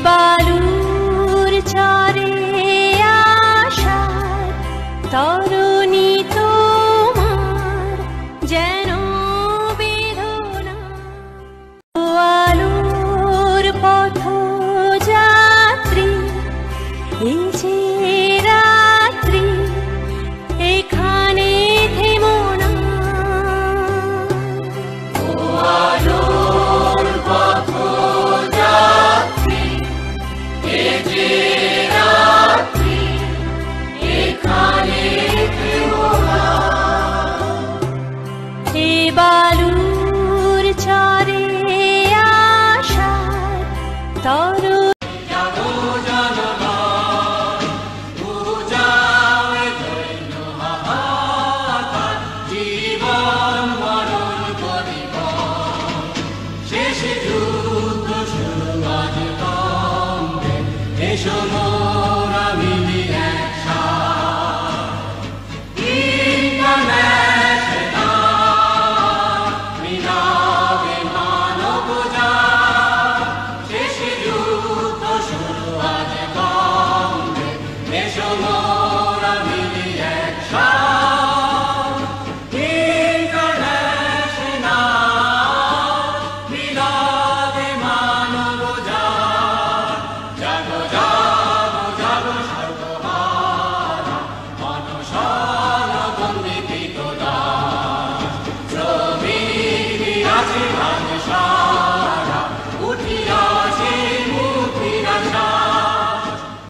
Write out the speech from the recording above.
বালুর চরে আশার তরুণী তোমার যেন বেদনা আলোর পথযাত্রী এই যে রাত্রি এখানে থেমো না আলোর পথযাত্রী এই যে রাত্রি এখানে থেমো না এ বালুর চরে আশার তরুণ জীবন মরণ করিব শেষ যুদ্ধ শুরু আজ কমবে এসো মোরা মিলি একসাথে ইন্টারন্যাশনাল মিলাবে মানব জাত শেষ যুদ্ধ শুরু আজ কমবে এসো মোরা মিলি একসাথে শ্রমিক আছে